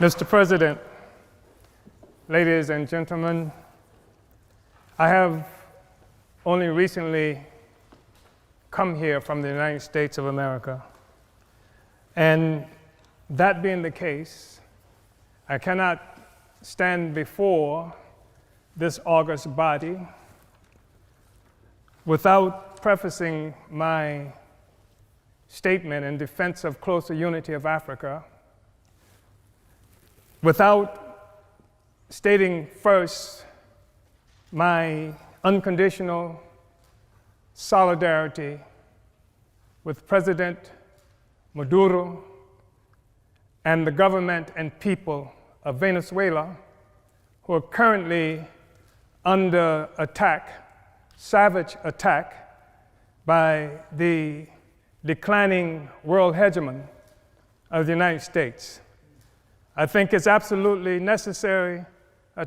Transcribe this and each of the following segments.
Mr. President, ladies and gentlemen, I have only recently come here from the United States of America. And that being the case, I cannot stand before this august body without prefacing my statement in defense of closer unity of Africa, without stating first my unconditional solidarity with President Maduro and the government and people of Venezuela, who are currently under attack, savage attack, by the declining world hegemon of the United States. I think it's absolutely necessary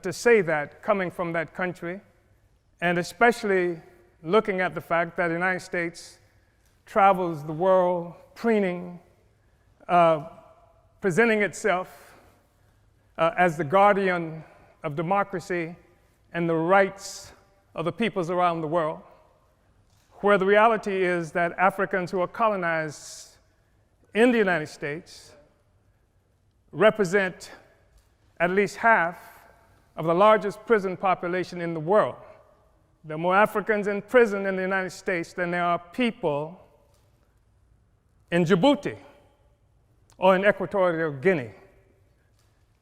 to say that coming from that country, and especially looking at the fact that the United States travels the world preening, presenting itself as the guardian of democracy and the rights of the peoples around the world, where the reality is that Africans who are colonized in the United States represent at least half of the largest prison population in the world. There are more Africans in prison in the United States than there are people in Djibouti or in Equatorial Guinea.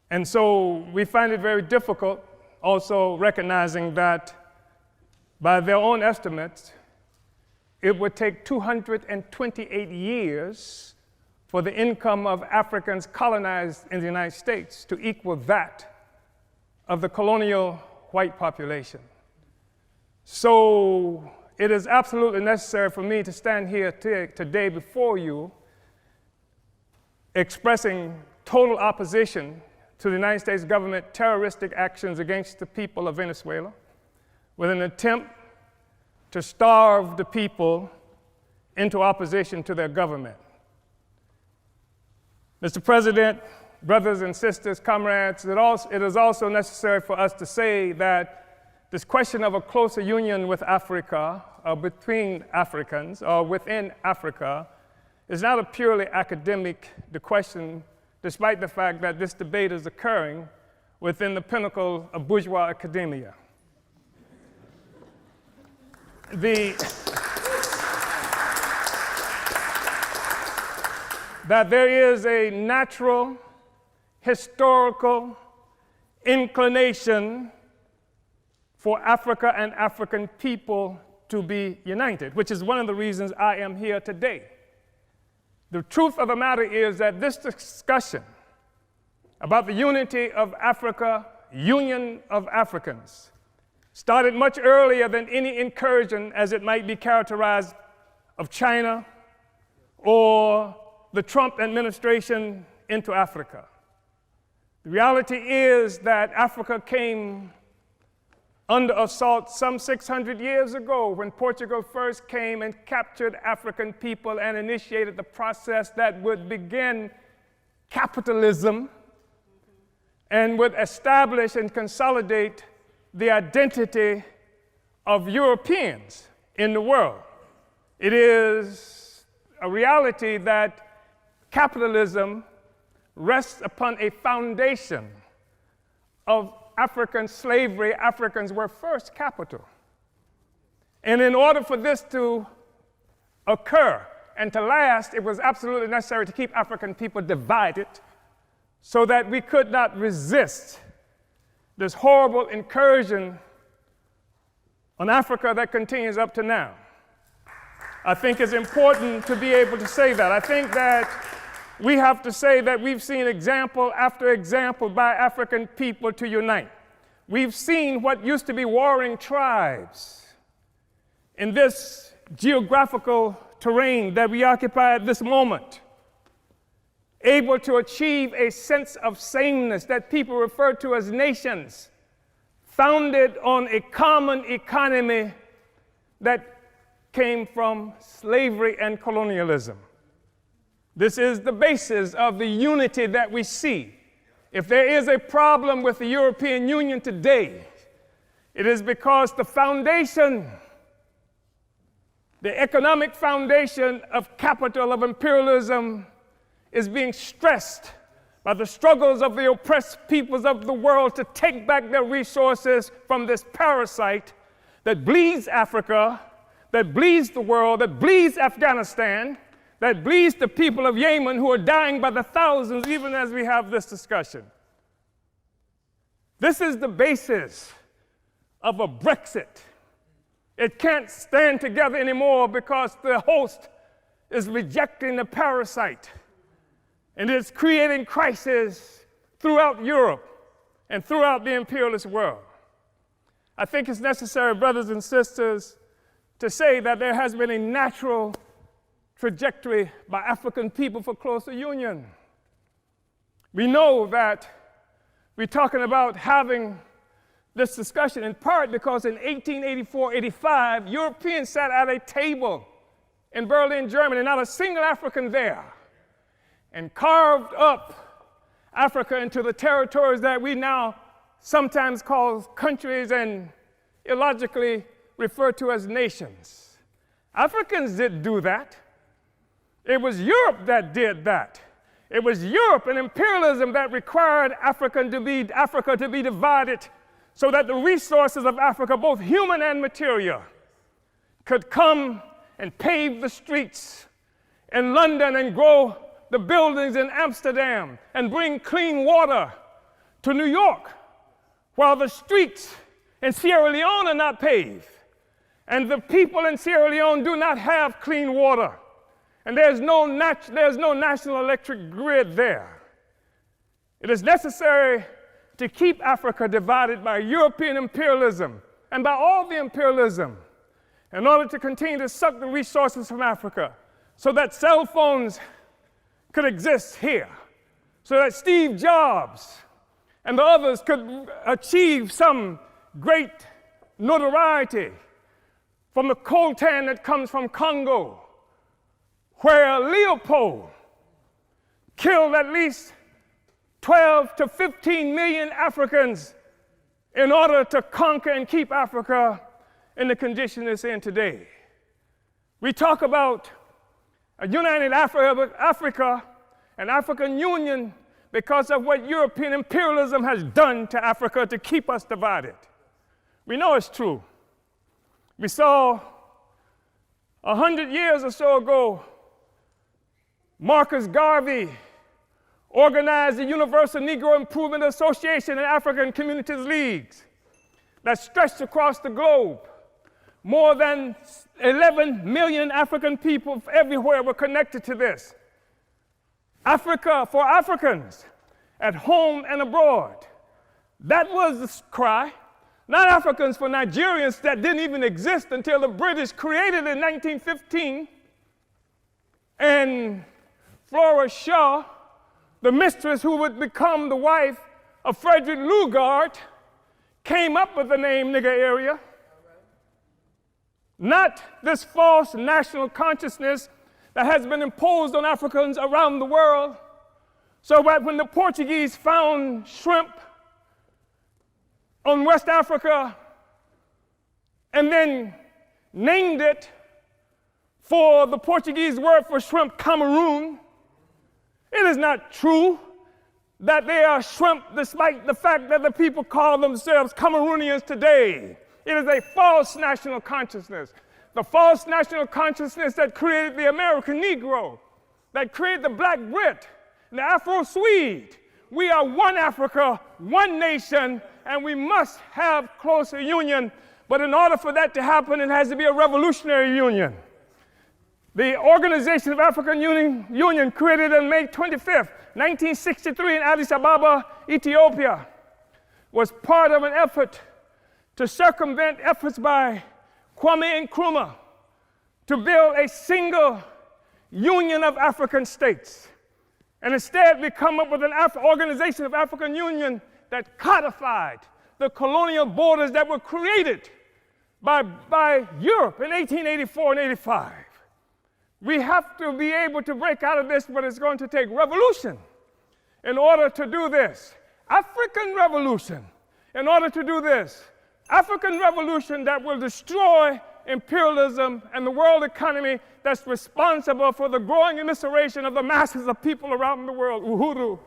And so we find it very difficult, also recognizing that by their own estimates, it would take 228 years for the income of Africans colonized in the United States to equal that of the colonial white population. So it is absolutely necessary for me to stand here today before you expressing total opposition to the United States government terroristic actions against the people of Venezuela with an attempt to starve the people into opposition to their government. Mr. President, brothers and sisters, comrades, it is also necessary for us to say that this question of a closer union with Africa, or between Africans, or within Africa, is not a purely academic question, despite the fact that this debate is occurring within the pinnacle of bourgeois academia. That there is a natural, historical inclination for Africa and African people to be united, which is one of the reasons I am here today. The truth of the matter is that this discussion about the unity of Africa, union of Africans, started much earlier than any incursion, as it might be characterized, of China or the Trump administration into Africa. The reality is that Africa came under assault some 600 years ago when Portugal first came and captured African people and initiated the process that would begin capitalism and would establish and consolidate the identity of Europeans in the world. It is a reality that capitalism rests upon a foundation of African slavery. Africans were first capital. And in order for this to occur and to last, it was absolutely necessary to keep African people divided so that we could not resist this horrible incursion on Africa that continues up to now. I think it's important to be able to say that. I think that we have to say that we've seen example after example by African people to unite. We've seen what used to be warring tribes in this geographical terrain that we occupy at this moment, able to achieve a sense of sameness that people refer to as nations, founded on a common economy that came from slavery and colonialism. This is the basis of the unity that we see If there is a problem with the European Union today, it is because the foundation, the economic foundation of capital, of imperialism, is being stressed by the struggles of the oppressed peoples of the world to take back their resources from this parasite that bleeds Africa, that bleeds the world, that bleeds Afghanistan, that bleeds the people of Yemen who are dying by the thousands even as we have this discussion. This is the basis of a Brexit. It can't stand together anymore because the host is rejecting the parasite. And it's creating crisis throughout Europe and throughout the imperialist world. I think it's necessary, brothers and sisters, to say that there has been a natural trajectory by African people for closer union. We know that we're talking about having this discussion in part because in 1884-85, Europeans sat at a table in Berlin, Germany, not a single African there, and carved up Africa into the territories that we now sometimes call countries and illogically refer to as nations. Africans didn't do that. It was Europe that did that. It was Europe and imperialism that required Africa to be divided so that the resources of Africa, both human and material, could come and pave the streets in London and grow the buildings in Amsterdam and bring clean water to New York, while the streets in Sierra Leone are not paved, and the people in Sierra Leone do not have clean water, and there's no national electric grid there. It is necessary to keep Africa divided by European imperialism and by all the imperialism in order to continue to suck the resources from Africa so that cell phones could exist here, so that Steve Jobs and the others could achieve some great notoriety from the coltan that comes from Congo, where Leopold killed at least 12 to 15 million Africans in order to conquer and keep Africa in the condition it's in today. We talk about a united Africa and African Union because of what European imperialism has done to Africa to keep us divided. We know it's true. We saw 100 years or so ago, Marcus Garvey organized the Universal Negro Improvement Association and African Communities Leagues that stretched across the globe. More than 11 million African people everywhere were connected to this. Africa for Africans, at home and abroad. That was the cry. Not Africans for Nigerians that didn't even exist until the British created it in 1915. And Flora Shaw, the mistress who would become the wife of Frederick Lugard, came up with the name nigger area. Not this false national consciousness that has been imposed on Africans around the world, so that when the Portuguese found shrimp on West Africa and then named it for the Portuguese word for shrimp, Cameroon, it is not true that they are shrimp despite the fact that the people call themselves Cameroonians today. It is a false national consciousness. The false national consciousness that created the American Negro, that created the Black Brit, the Afro-Swede. We are one Africa, one nation, and we must have closer union. But in order for that to happen, it has to be a revolutionary union. The Organization of African Union, created on May 25th, 1963 in Addis Ababa, Ethiopia, was part of an effort to circumvent efforts by Kwame Nkrumah to build a single union of African states. And instead, we come up with an Organization of African Union that codified the colonial borders that were created by Europe in 1884 and 85. We have to be able to break out of this, but it's going to take revolution in order to do this. African revolution, in order to do this, African revolution that will destroy imperialism and the world economy that's responsible for the growing immiseration of the masses of people around the world. Uhuru.